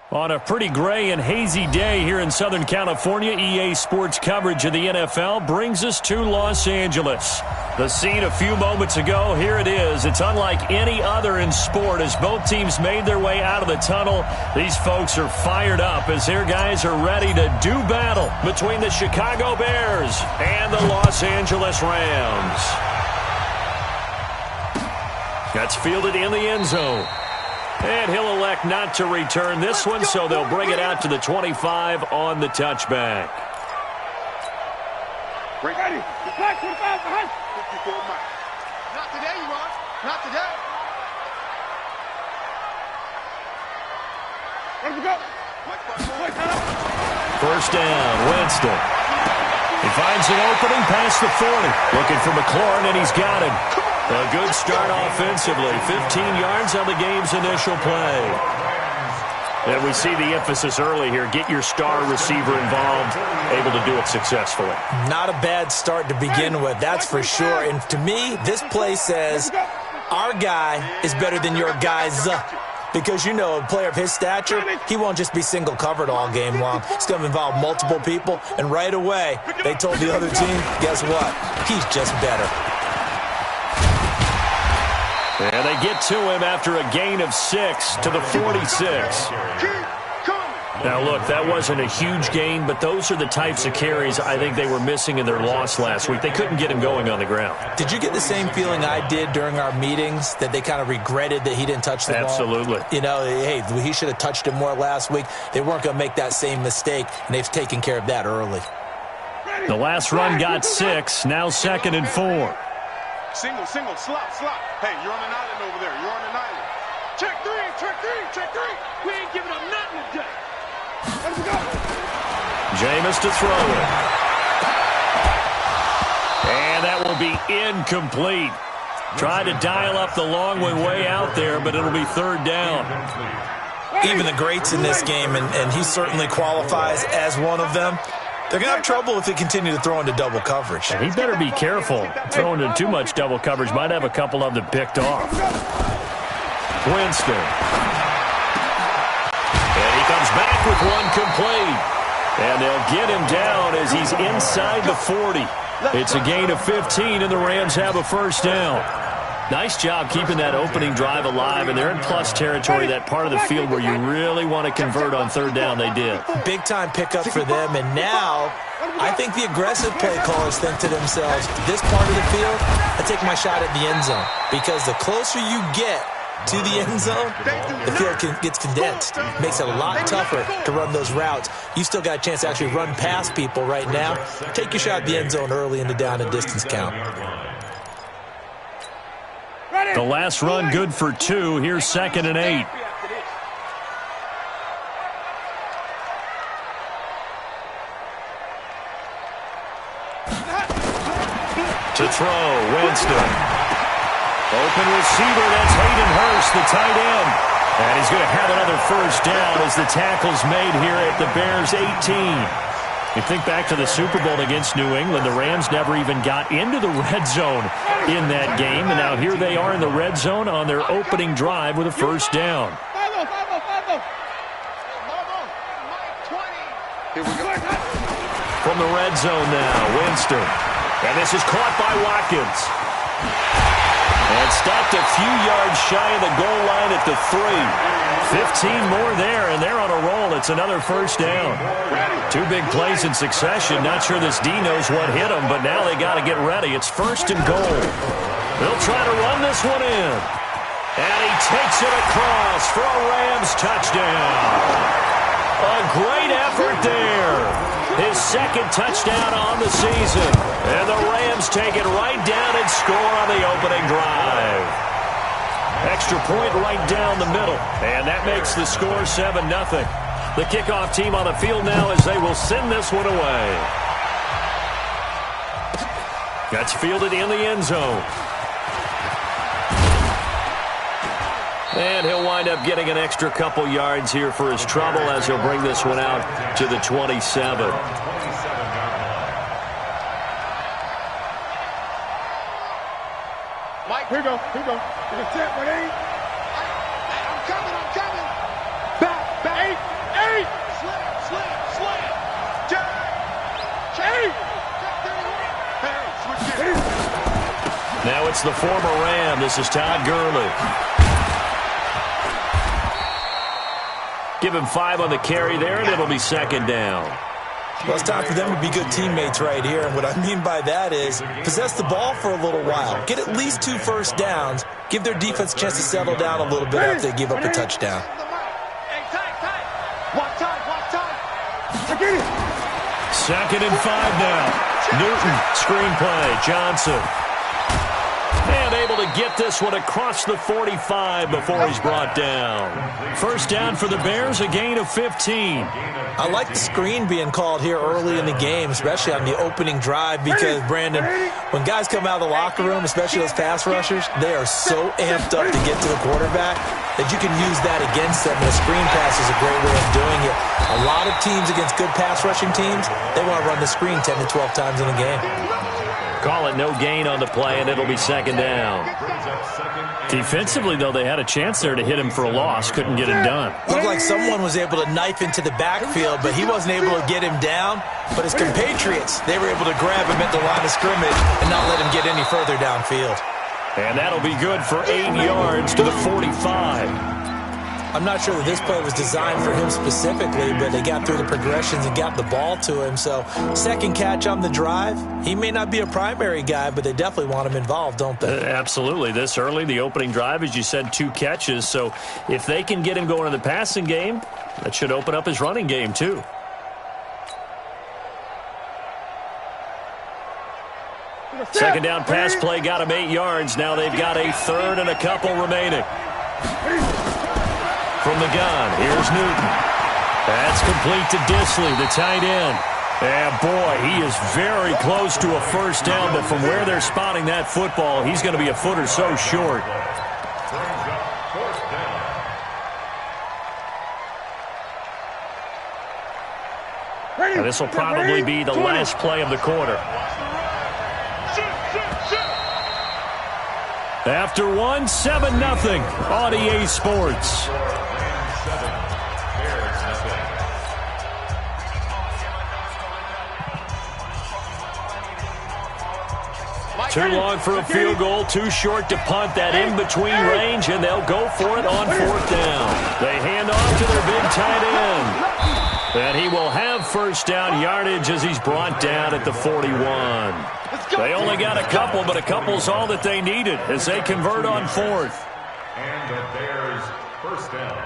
On a pretty gray and hazy day here in Southern California, EA Sports coverage of the NFL brings us to Los Angeles. The scene a few moments ago, here it is. It's unlike any other in sport as both teams made their way out of the tunnel. These folks are fired up as their guys are ready to do battle between the Chicago Bears and the Los Angeles Rams. That's fielded in the end zone. And he'll elect not to return this one, so they'll bring it out to the 25 on the touchback. Ready. Not today, you are. Not today. Ready to go. First down, Winston. He finds an opening past the 40. Looking for McLaurin, and he's got him. A good start offensively. 15 yards on the game's initial play. And we see the emphasis early here. Get your star receiver involved, able to do it successfully. Not a bad start to begin with, that's for sure. And to me, this play says our guy is better than your guys. Because, you know, a player of his stature, he won't just be single covered all game long. It's going to involve multiple people. And right away, they told the other team, guess what? He's just better. And they get to him after a gain of 6 to the 46. Now, look, that wasn't a huge gain, but those are the types of carries I think they were missing in their loss last week. They couldn't get him going on the ground. Did you get the same feeling I did during our meetings, that they kind of regretted that he didn't touch the ball? Absolutely. You know, hey, he should have touched it more last week. They weren't going to make that same mistake, and they've taken care of that early. The last run got 6, now 2nd and 4. Single, slot. Hey, you're on an island over there. You're on an island. Check three. We ain't giving up nothing today. Let's go. Jameis to throw it. And that will be incomplete. Tried to dial up the long way out there, but it'll be 3rd down. Even the greats in this game, and he certainly qualifies as one of them, they're going to have trouble if they continue to throw into double coverage. And he better be careful. Throwing into too much double coverage might have a couple of them picked off. Winston. And he comes back with one complete. And they'll get him down as he's inside the 40. It's a gain of 15, and the Rams have a first down. Nice job keeping that opening drive alive, and they're in plus territory, that part of the field where you really want to convert on 3rd down. They did. Big-time pickup for them, and now I think the aggressive play callers think to themselves, this part of the field, I take my shot at the end zone, because the closer you get to the end zone, the field gets condensed. Makes it a lot tougher to run those routes. You still got a chance to actually run past people right now. Take your shot at the end zone early in the down and distance count. The last run good for 2. Here's 2nd and 8. To throw, Winston. Open receiver, that's Hayden Hurst, the tight end. And he's going to have another first down as the tackle's made here at the Bears' 18. You think back to the Super Bowl against New England, the Rams never even got into the red zone in that game. And now here they are in the red zone on their opening drive with a first down. From the red zone now, Winston. And this is caught by Watkins. And stopped a few yards shy of the goal line at the 3. 15 more there, and they're on a roll. It's another first down. 2 big plays in succession. Not sure this D knows what hit them, but now they got to get ready. It's 1st and goal. They'll try to run this one in. And he takes it across for a Rams touchdown. A great effort there. His 2nd touchdown on the season. And the Rams take it right down and score on the opening drive. Extra point right down the middle. And that makes the score 7-0. The kickoff team on the field now as they will send this one away. That's fielded in the end zone. And he'll wind up getting an extra couple yards here for his trouble as he'll bring this one out to the 27. Here we go. Here we go. We're gonna set 180. I'm coming. Back. 8. Slam. Check. Hey, switch it. Now it's the former Ram. This is Todd Gurley. Give him 5 on the carry there, and it'll be second down. Well, it's time for them to be good teammates right here. And what I mean by that is possess the ball for a little while. Get at least 2 first downs. Give their defense a chance to settle down a little bit after they give up a touchdown. Second and 5 now. Newton, screenplay, Johnson. And able to get this one across the 45 before he's brought down. First down for the Bears, a gain of 15. I like the screen being called here early in the game, especially on the opening drive, because, Brandon, when guys come out of the locker room, especially those pass rushers, they are so amped up to get to the quarterback that you can use that against them. And a screen pass is a great way of doing it. A lot of teams against good pass rushing teams, they want to run the screen 10 to 12 times in a game. Call it no gain on the play, and it'll be second down. Defensively, though, they had a chance there to hit him for a loss. Couldn't get it done. Looked like someone was able to knife into the backfield, but he wasn't able to get him down. But his compatriots, they were able to grab him at the line of scrimmage and not let him get any further downfield. And that'll be good for 8 yards to the 45. I'm not sure that this play was designed for him specifically, but they got through the progressions and got the ball to him. So second catch on the drive. He may not be a primary guy, but they definitely want him involved, don't they? Absolutely. This early, the opening drive, as you said, 2 catches. So if they can get him going in the passing game, that should open up his running game too. Second down pass play got him 8 yards. Now they've got a third and a couple remaining. From the gun, here's Newton. That's complete to Disley, the tight end. And boy, he is very close to a first down, but from where they're spotting that football, he's going to be a foot or so short. Now, this will probably be the last play of the quarter. After one, 7-0 on EA Sports. Too long for a field goal, too short to punt. That in-between range, and they'll go for it on 4th down. They hand off to their big tight end. And he will have first down yardage as he's brought down at the 41. They only got a couple, but a couple's all that they needed as they convert on 4th. And the Bears first down.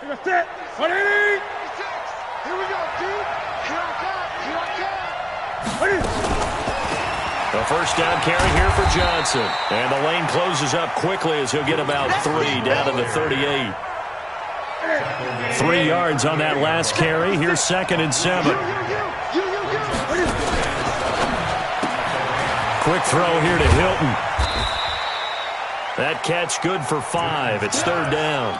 Here we go, dude. Here I come. The first down carry here for Johnson. And the lane closes up quickly as he'll get about 3 down to the 38. 3 yards on that last carry. Here's 2nd and 7. Quick throw here to Hilton. That catch good for 5. It's 3rd down.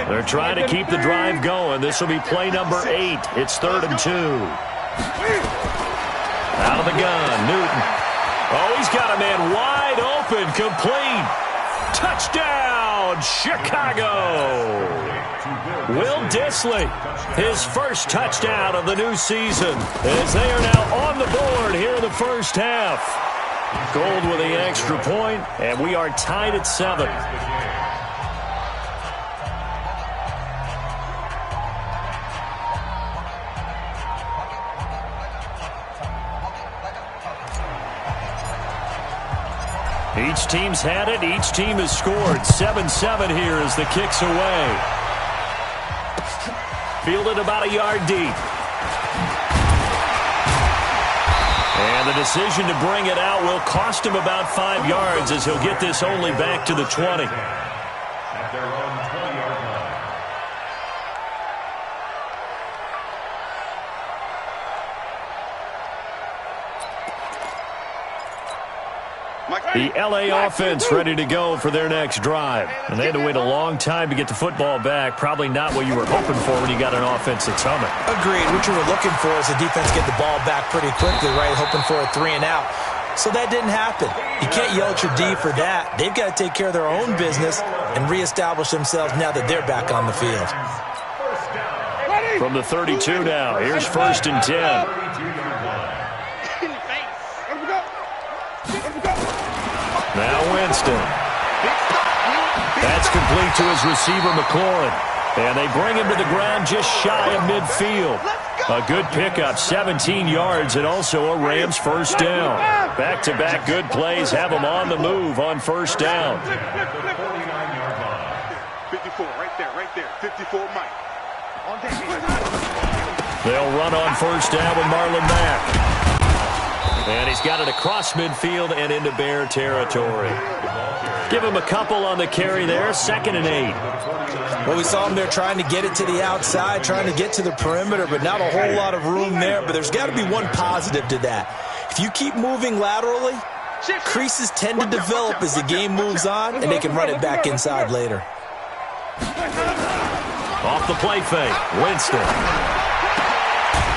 They're trying to keep the drive going. This will be play number 8. It's 3rd and 2. Out of the gun, Newton. Oh, he's got a man wide open, complete. Touchdown, Chicago. Will Disley, his first touchdown of the new season, as they are now on the board here in the first half. Gold with the extra point, and we are tied at 7. Each team's had it. Each team has scored. 7-7 here as the kick's away. Fielded about a yard deep. And the decision to bring it out will cost him about 5 yards as he'll get this only back to the 20. At their own 20-yard line. The L.A. offense ready to go for their next drive. And they had to wait a long time to get the football back. Probably not what you were hoping for when you got an offense that's humming. Agreed. What you were looking for is the defense get the ball back pretty quickly, right? Hoping for a 3 and out. So that didn't happen. You can't yell at your D for that. They've got to take care of their own business and reestablish themselves now that they're back on the field. From the 32 now, here's 1st and 10. Now Winston. That's complete to his receiver, McLaurin. And they bring him to the ground just shy of midfield. A good pickup, 17 yards, and also a Rams first down. Back-to-back good plays have them on the move on first down. 54, right there. 54, Mike. They'll run on first down with Marlon Mack. And he's got it across midfield and into Bear territory. Give him a couple on the carry there, 2nd and 8. Well, we saw him there trying to get it to the outside, trying to get to the perimeter, but not a whole lot of room there. But there's got to be one positive to that. If you keep moving laterally, creases tend to develop as the game moves on, and they can run it back inside later. Off the play fake, Winston.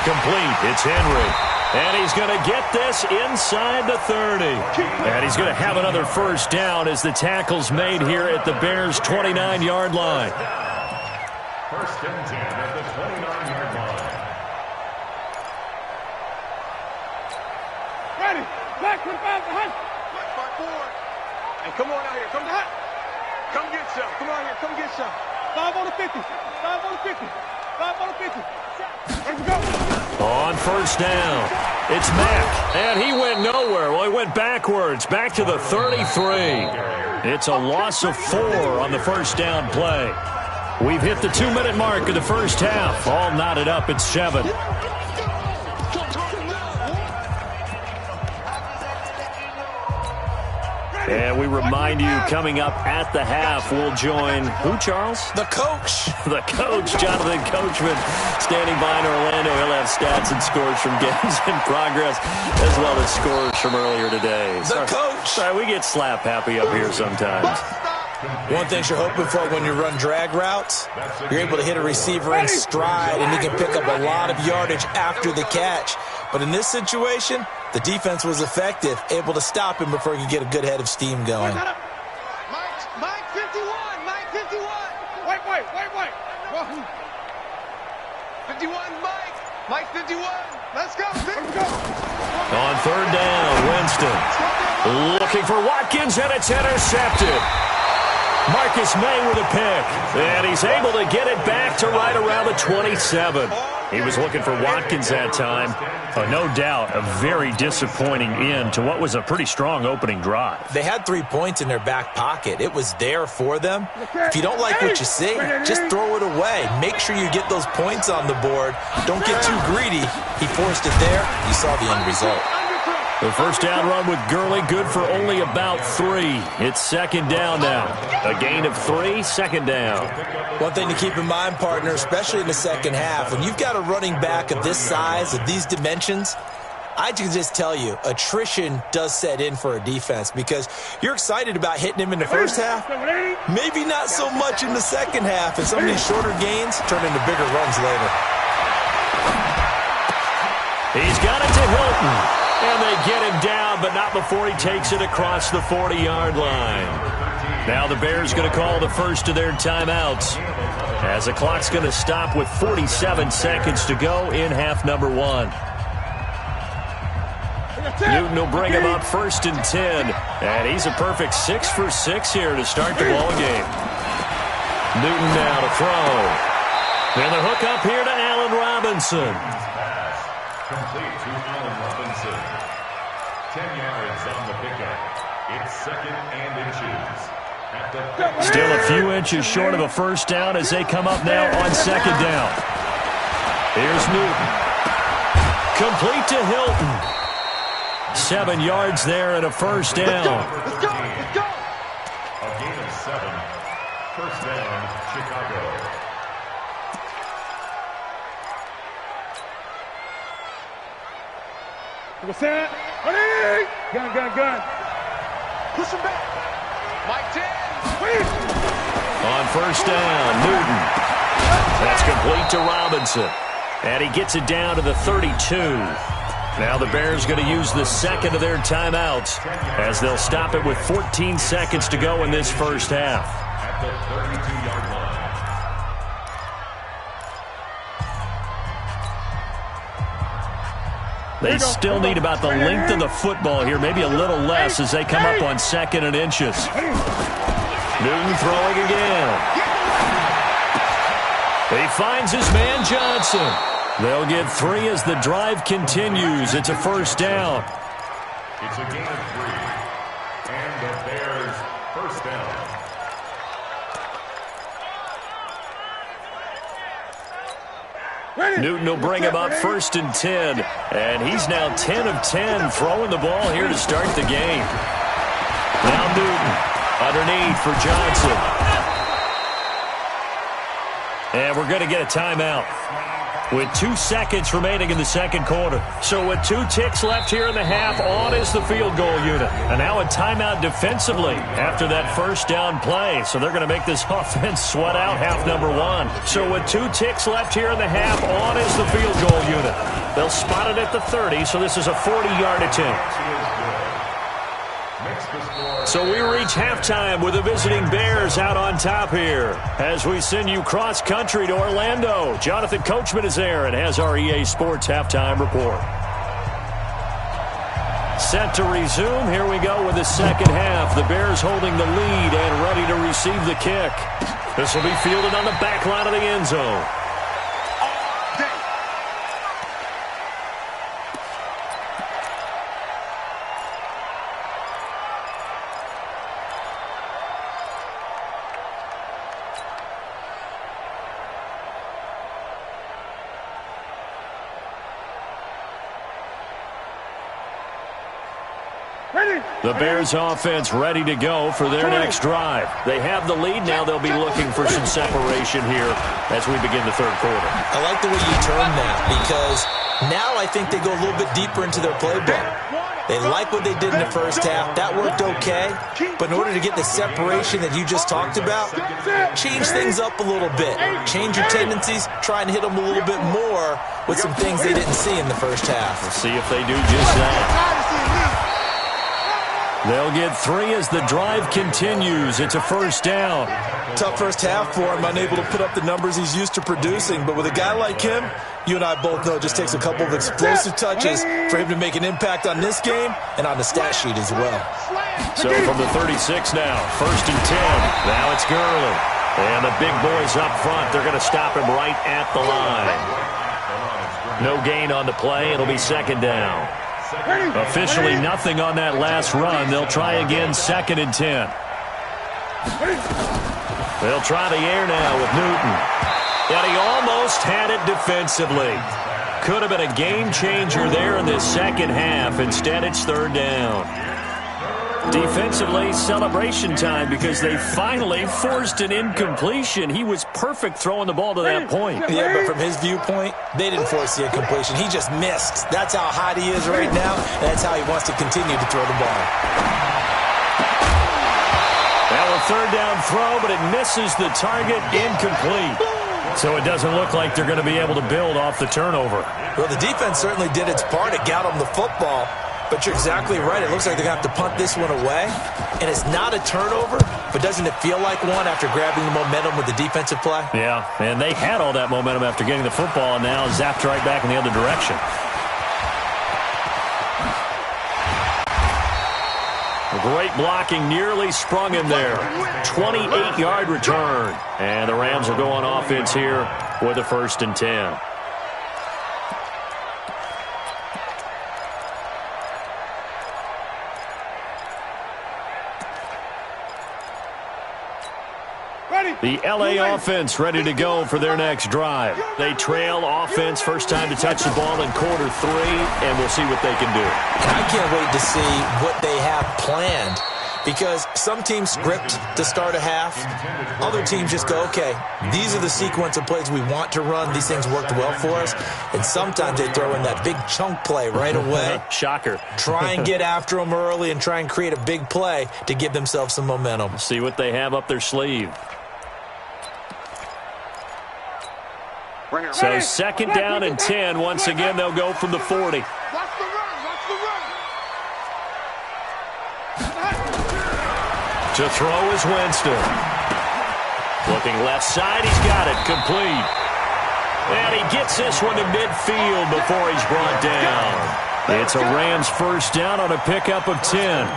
Complete, it's Henry. And he's going to get this inside the 30. And he's going to have another first down as the tackle's made here at the Bears' 29-yard line. 1st and 10 at the 29-yard line. Ready. Back to the back. Back forward. And come on out here. Come down. Come get some. Come on here. Come get some. 5 on the 50. 5 on the 50. 5 on the 50. Let's go. On first down, it's Mack, and he went nowhere. Well, he went backwards, back to the 33. It's a loss of 4 on the first down play. We've hit the 2-minute mark of the first half. All knotted up at 7. And we remind you, coming up at the half, we'll join who, Charles? The coach. The coach, Jonathan Coachman, standing by in Orlando. He'll have stats and scores from games in progress, as well as scores from earlier today. The coach. Sorry, we get slap happy up here sometimes. One thing you're hoping for when you run drag routes, you're able to hit a receiver in stride, and he can pick up a lot of yardage after the catch. But in this situation, the defense was effective, able to stop him before he could get a good head of steam going. Mike 51. Mike 51. Wait. 51, Mike. Mike 51. Let's go. On third down, Winston looking for Watkins, and it's intercepted. Marcus May with a pick, and he's able to get it back to right around the 27. He was looking for Watkins that time. No doubt a very disappointing end to what was a pretty strong opening drive. They had 3 points in their back pocket. It was there for them. If you don't like what you see, just throw it away. Make sure you get those points on the board. Don't get too greedy. He forced it there. You saw the end result. The first down run with Gurley, good for only about 3. It's 2nd down now. A gain of 3, 2nd down. One thing to keep in mind, partner, especially in the second half, when you've got a running back of this size, of these dimensions, I can just tell you, attrition does set in for a defense because you're excited about hitting him in the first half, maybe not so much in the second half, and some of these shorter gains turn into bigger runs later. He's got it to Hilton. And they get him down, but not before he takes it across the 40-yard line. Now the Bears going to call the first of their timeouts, as the clock's going to stop with 47 seconds to go in half number 1. Newton will bring him up 1st and 10, and he's a perfect 6 for 6 here to start the ball game. Newton now to throw. And the hook up here to Allen Robinson. Complete to Allen Robinson. 10 yards on the pickup. It's 2nd and inches. At the Still a few inches short of a first down as they come up now on 2nd down. Here's Newton. Complete to Hilton. 7 yards there and a first down. Let's go. A gain of 7. First down, Chicago. Gun. Push him back. Mike 10. On first down, Newton. That's complete to Robinson. And he gets it down to the 32. Now the Bears going to use the second of their timeouts as they'll stop it with 14 seconds to go in this first half. At the 32-yard line. They still need about the length of the football here, maybe a little less as they come up on 2nd and inches. Newton throwing again. He finds his man Johnson. They'll get 3 as the drive continues. It's a first down. It's a gain of 3. And the Bears first down. Newton will bring him up 1st and 10. And he's now 10 of 10 throwing the ball here to start the game. Now Newton underneath for Johnson. And we're going to get a timeout with 2 seconds remaining in the second quarter. So with 2 ticks left here in the half, on is the field goal unit. And now a timeout defensively after that first down play. So they're going to make this offense sweat out half number 1. So with 2 ticks left here in the half, on is the field goal unit. They'll spot it at the 30, so this is a 40-yard attempt. So we reach halftime with the visiting Bears out on top here as we send you cross-country to Orlando. Jonathan Coachman is there and has our EA Sports halftime report. Set to resume. Here we go with the second half. The Bears holding the lead and ready to receive the kick. This will be fielded on the back line of the end zone. The Bears offense ready to go for their next drive. They have the lead. Now they'll be looking for some separation here as we begin the third quarter. I like the way you term that because now I think they go a little bit deeper into their playbook. They like what they did in the first half. That worked okay. But in order to get the separation that you just talked about, change things up a little bit. Change your tendencies. Try and hit them a little bit more with some things they didn't see in the first half. We'll see if they do just that. They'll get 3 as the drive continues. It's a first down. Tough first half for him, unable to put up the numbers he's used to producing. But with a guy like him, you and I both know it just takes a couple of explosive touches for him to make an impact on this game and on the stat sheet as well. So from the 36 now, 1st and 10. Now it's Gurley. And the big boys up front, they're going to stop him right at the line. No gain on the play. It'll be second down. Officially nothing on that last run. They'll try again, 2nd and 10. They'll try the air now with Newton. And he almost had it defensively. Could have been a game changer there in this second half. Instead, it's 3rd down. Defensively, celebration time because they finally forced an incompletion. He was perfect throwing the ball to that point. Yeah, but from his viewpoint, they didn't force the incompletion. He just missed. That's how hot he is right now. That's how he wants to continue to throw the ball. Now a 3rd down throw, but it misses the target, incomplete. So it doesn't look like they're going to be able to build off the turnover. Well, the defense certainly did its part. It got them the football. But you're exactly right. It looks like they're going to have to punt this one away. And it's not a turnover, but doesn't it feel like one after grabbing the momentum with the defensive play? Yeah, and they had all that momentum after getting the football and now zapped right back in the other direction. Great blocking, nearly sprung him there. 28-yard return. And the Rams will go on offense here with a 1st and 10. The L.A. offense ready to go for their next drive. They trail offense, first time to touch the ball in quarter 3, and we'll see what they can do. I can't wait to see what they have planned because some teams script to start a half. Other teams just go, okay, these are the sequence of plays we want to run. These things worked well for us. And sometimes they throw in that big chunk play right away. Shocker. Try and get after them early and try and create a big play to give themselves some momentum. See what they have up their sleeve. So second down and 10. Once again, they'll go from the 40. Watch the run. Watch the run. To throw is Winston. Looking left side, he's got it. Complete. And he gets this one to midfield before he's brought down. It's a Rams first down on a pickup of 10.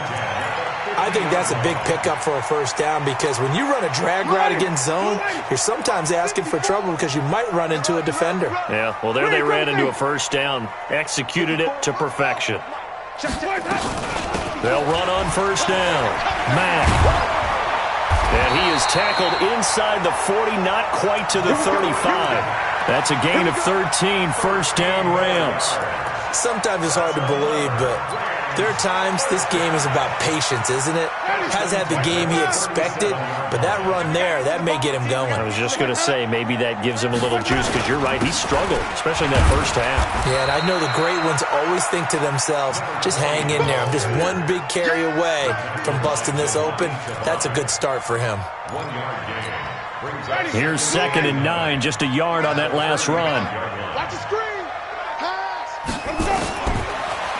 I think that's a big pickup for a first down because when you run a drag route against zone, you're sometimes asking for trouble because you might run into a defender. Yeah, well, there they ran into a first down. Executed it to perfection. They'll run on first down. Mack. And he is tackled inside the 40, not quite to the 35. That's a gain of 13, first down Rams. Sometimes it's hard to believe, but there are times this game is about patience, isn't it? Has had the game he expected, but that run there, that may get him going. I was just going to say, maybe that gives him a little juice because you're right, he struggled, especially in that first half. Yeah, and I know the great ones always think to themselves, just hang in there. I'm just one big carry away from busting this open. That's a good start for him. 1 yard gain. Here's second and 9, just a yard on that last run. Watch the screen.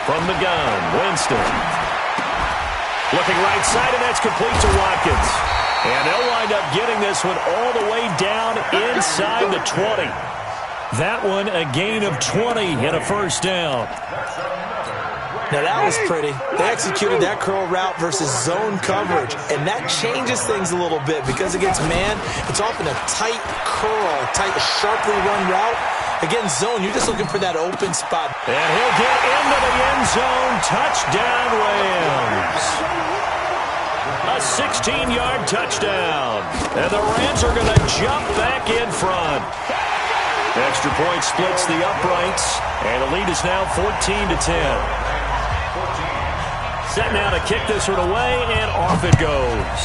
From the gun, Winston. Looking right side, and that's complete to Watkins. And they'll wind up getting this one all the way down inside the 20. That one a gain of 20 and a first down. Now that was pretty. They executed that curl route versus zone coverage, and that changes things a little bit because against man, it's often a tight curl, tight, sharply run route. Against zone, you're just looking for that open spot. And he'll get into the end zone. Touchdown, Rams. A 16-yard touchdown. And the Rams are going to jump back in front. Extra point splits the uprights, and the lead is now 14-10. Set now to kick this one away, and off it goes.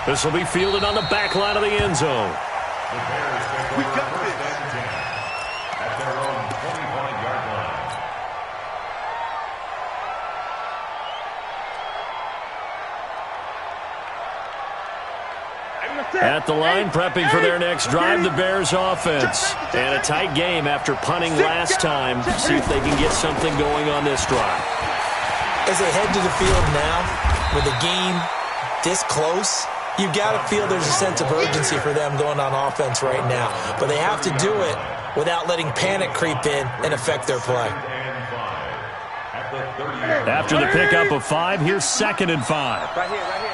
This will be fielded on the back line of the end zone. We got this. At their own 25-yard line. At the line, prepping for their next drive, the Bears offense. And a tight game after punting last time. See if they can get something going on this drive. As they head to the field now, with the game this close, you've got to feel there's a sense of urgency for them going on offense right now. But they have to do it without letting panic creep in and affect their play. After the pickup of 5, here's second and 5. Right here, right here.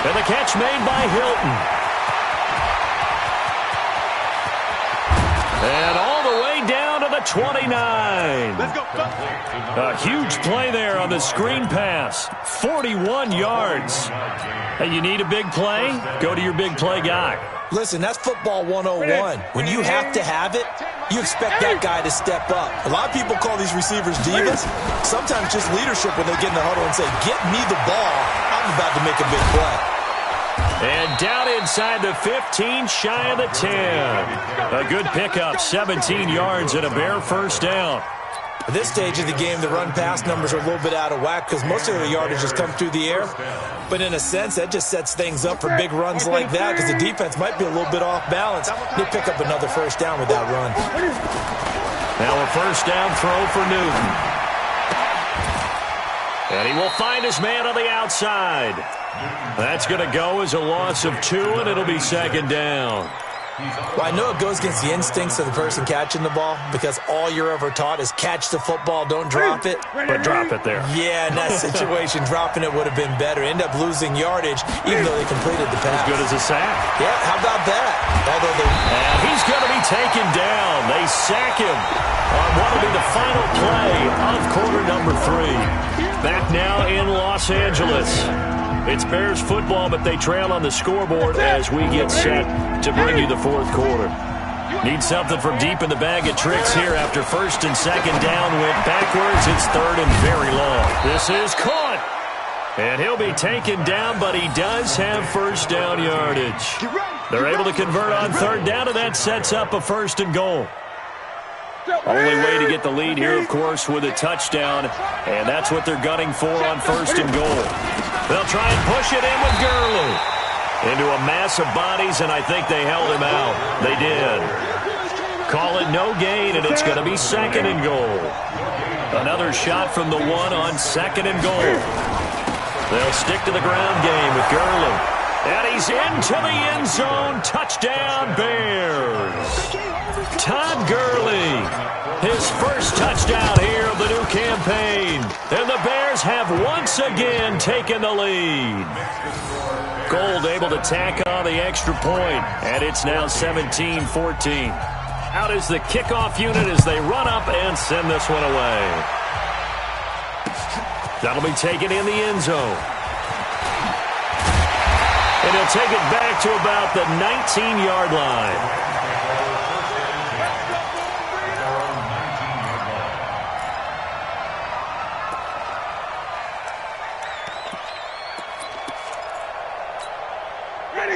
And the catch made by Hilton. And all the way down to the 29. Let's go. A huge play there on the screen pass. 41 yards. Hey, you need a big play? Go to your big play guy. Listen, that's football 101. When you have to have it, you expect that guy to step up. A lot of people call these receivers divas. Sometimes just leadership when they get in the huddle and say, get me the ball. I'm about to make a big play. And down inside the 15, shy of the 10. A good pickup, 17 yards and a Bear first down. At this stage of the game, the run-pass numbers are a little bit out of whack because most of the yardage has come through the air. But in a sense, that just sets things up for big runs like that because the defense might be a little bit off balance. They pick up another first down with that run. Now a first down throw for Newton. And he will find his man on the outside. That's going to go as a loss of 2, and it'll be second down. Well, I know it goes against the instincts of the person catching the ball because all you're ever taught is catch the football, don't drop it. But drop it there. Yeah, in that situation, dropping it would have been better. End up losing yardage even though they completed the pass. As good as a sack. Yeah, how about that? And he's going to be taken down. They sack him on what will be the final play of quarter number 3. Back now in Los Angeles. It's Bears football, but they trail on the scoreboard as we get set to bring you the fourth quarter. Need something from deep in the bag of tricks here after first and second down went backwards. It's third and very long. This is caught. And he'll be taken down, but he does have first down yardage. They're able to convert on third down, and that sets up a first and goal. Only way to get the lead here, of course, with a touchdown, and that's what they're gunning for on first and goal. They'll try and push it in with Gurley. Into a mass of bodies, and I think they held him out. They did. Call it no gain, and it's going to be second and goal. Another shot from the one on second and goal. They'll stick to the ground game with Gurley. And he's into the end zone. Touchdown, Bears. Todd Gurley, his first touchdown here of the new campaign. And the Bears have once again taken the lead. Gold able to tack on the extra point, and it's now 17-14. Out is the kickoff unit as they run up and send this one away. That'll be taken in the end zone. And he'll take it back to about the 19-yard line.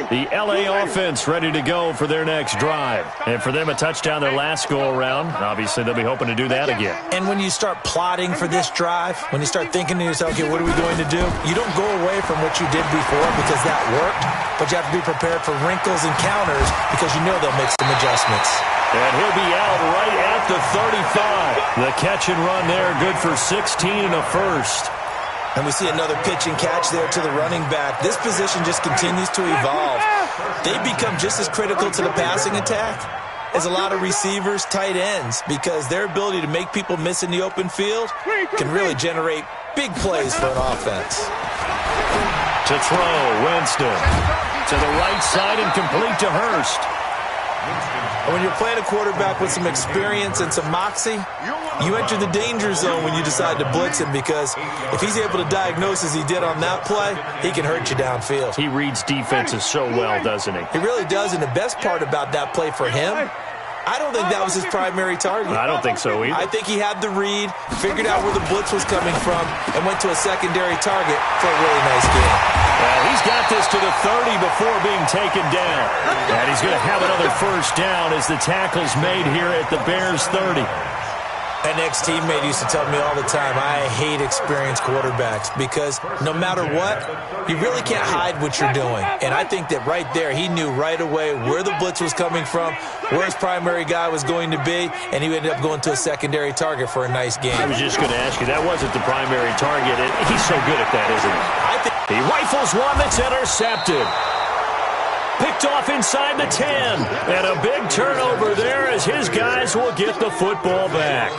The L.A. offense ready to go for their next drive. And for them, a touchdown their last go-around. Obviously, they'll be hoping to do that again. And when you start plotting for this drive, when you start thinking to yourself, okay, what are we going to do? You don't go away from what you did before because that worked, but you have to be prepared for wrinkles and counters because you know they'll make some adjustments. And he'll be out right at the 35. The catch and run there, good for 16 and a first. And we see another pitch and catch there to the running back. This position just continues to evolve. They become just as critical to the passing attack as a lot of receivers, tight ends, because their ability to make people miss in the open field can really generate big plays for an offense. To throw, Winston. To the right side and complete to Hurst. And when you're playing a quarterback with some experience and some moxie, you enter the danger zone when you decide to blitz him, because if he's able to diagnose as he did on that play, he can hurt you downfield. He reads defenses so well, doesn't he? He really does, and the best part about that play for him, I don't think that was his primary target. I don't think so either. I think he had the read, figured out where the blitz was coming from, and went to a secondary target for a really nice game. Well, he's got this to the 30 before being taken down. And he's going to have another first down as the tackle's made here at the Bears' 30. An ex-teammate used to tell me all the time, I hate experienced quarterbacks because no matter what, you really can't hide what you're doing. And I think that right there, he knew right away where the blitz was coming from, where his primary guy was going to be, and he ended up going to a secondary target for a nice game. I was just going to ask you, that wasn't the primary target. He's so good at that, isn't he? He rifles one that's intercepted. Picked off inside the 10. And a big turnover there as his guys will get the football back.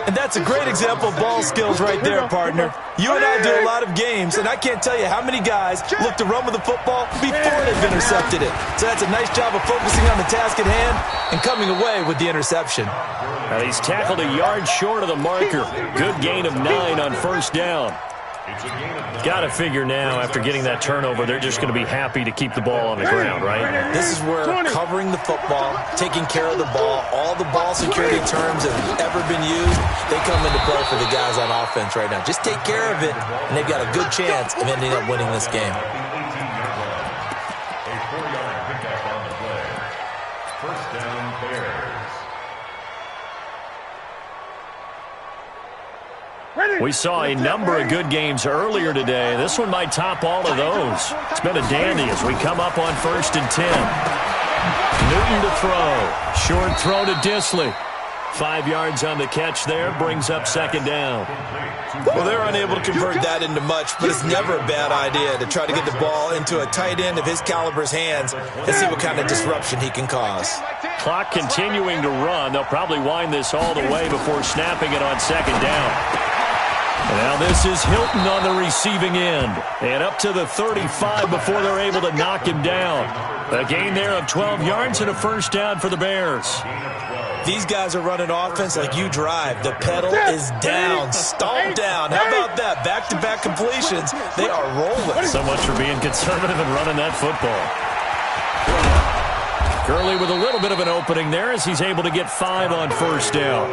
And that's a great example of ball skills right there, partner. You and I do a lot of games, and I can't tell you how many guys look to run with the football before they've intercepted it. So that's a nice job of focusing on the task at hand and coming away with the interception. And he's tackled a yard short of the marker. Good gain of 9 on first down. Got to figure now, after getting that turnover, they're just going to be happy to keep the ball on the ground, right? This is where covering the football, taking care of the ball, all the ball security terms that have ever been used, they come into play for the guys on offense right now. Just take care of it, and they've got a good chance of ending up winning this game. A 4-yard pickup on the play. First down, Bears. We saw a number of good games earlier today. This one might top all of those. It's been a dandy as we come up on first and 10. Newton to throw. Short throw to Disley. 5 yards on the catch there, brings up second down. Well, they're unable to convert that into much, but it's never a bad idea to try to get the ball into a tight end of his caliber's hands and see what kind of disruption he can cause. Clock continuing to run. They'll probably wind this all the way before snapping it on second down. Now this is Hilton on the receiving end. And up to the 35 before they're able to knock him down. A gain there of 12 yards and a first down for the Bears. These guys are running offense like you drive. The pedal is down, stomped down. How about that? Back-to-back completions. They are rolling. So much for being conservative and running that football. Gurley with a little bit of an opening there as he's able to get 5 on first down.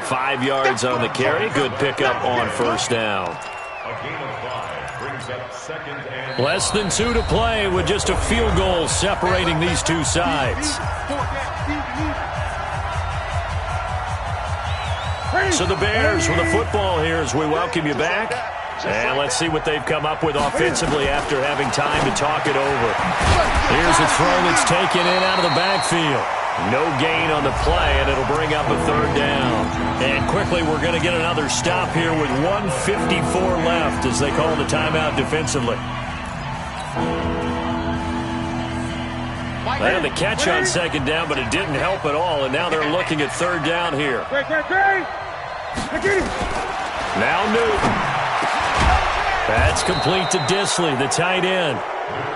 5 yards on the carry. Good pickup on first down. A gain of 5 brings up second and Less than 2 to play with just a field goal separating these two sides. So the Bears with the football here as we welcome you back. And let's see what they've come up with offensively after having time to talk it over. Here's a throw that's taken in out of the backfield. No gain on the play, and it'll bring up a 3rd down. And quickly, we're going to get another stop here with 1:54 left as they call the timeout defensively. They had the catch on 2nd down, but it didn't help at all, and now they're looking at 3rd down here. Now Newton. That's complete to Disley, the tight end.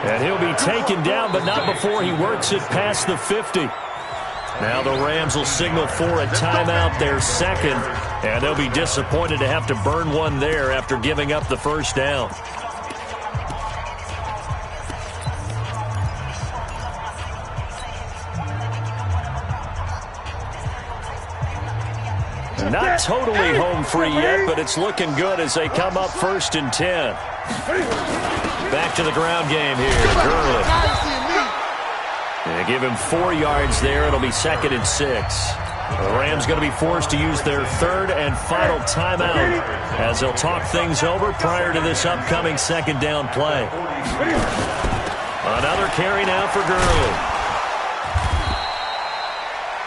And he'll be taken down, but not before he works it past the 50. Now the Rams will signal for a timeout, their 2nd, and they'll be disappointed to have to burn one there after giving up the 1st down. Not totally home free yet, but it's looking good as they come up 1st and 10. Back to the ground game here. Gurley. They give him 4 yards there. It'll be 2nd and 6. The Rams going to be forced to use their 3rd and final timeout as they'll talk things over prior to this upcoming 2nd down play. Another carry now for Gurley.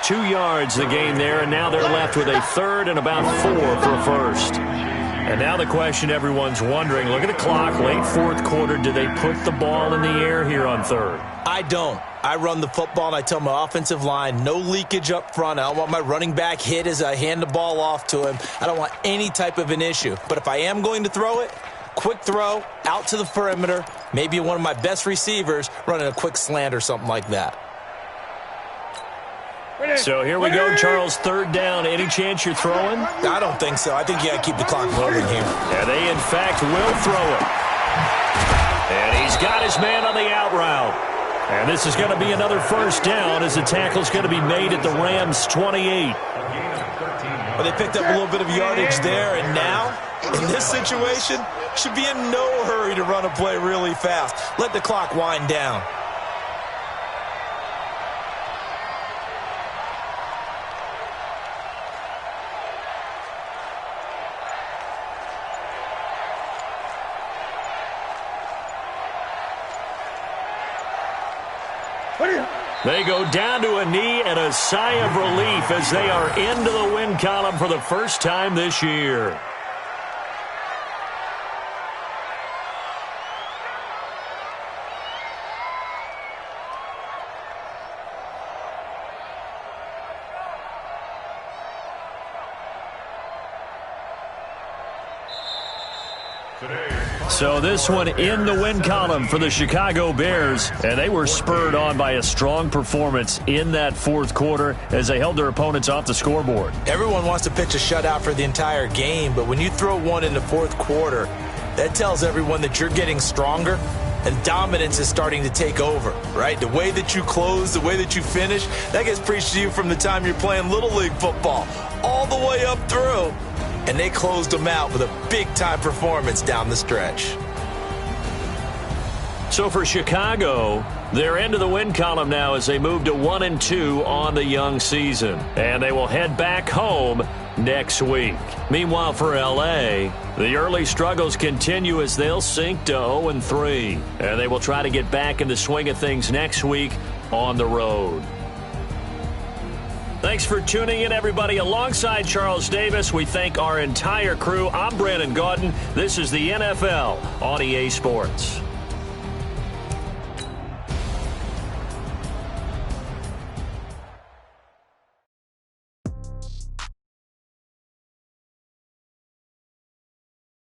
2 yards the gain there, and now they're left with a 3rd and about 4 for a 1st. And now the question everyone's wondering, look at the clock, late 4th quarter, do they put the ball in the air here on 3rd? I don't. I run the football, and I tell my offensive line, no leakage up front. I don't want my running back hit as I hand the ball off to him. I don't want any type of an issue. But if I am going to throw it, quick throw, out to the perimeter, maybe one of my best receivers running a quick slant or something like that. So here we go, Charles, 3rd down. Any chance you're throwing? I don't think so. I think you got to keep the clock rolling here. Yeah, they, in fact, will throw it. And he's got his man on the out route. And this is going to be another 1st down as the tackle's going to be made at the Rams' 28. Well, they picked up a little bit of yardage there, and now, in this situation, should be in no hurry to run a play really fast. Let the clock wind down. They go down to a knee and a sigh of relief as they are into the win column for the first time this year. So this one in the win column for the Chicago Bears, and they were spurred on by a strong performance in that 4th quarter as they held their opponents off the scoreboard. Everyone wants to pitch a shutout for the entire game, but when you throw one in the 4th quarter, that tells everyone that you're getting stronger and dominance is starting to take over, right? The way that you close, the way that you finish, that gets preached to you from the time you're playing Little League football all the way up through. And they closed them out with a big-time performance down the stretch. So for Chicago, they're into the win column now as they move to 1-2 on the young season. And they will head back home next week. Meanwhile, for L.A., the early struggles continue as they'll sink to 0-3. And they will try to get back in the swing of things next week on the road. Thanks for tuning in, everybody. Alongside Charles Davis, we thank our entire crew. I'm Brandon Gaudin. This is the NFL on EA Sports.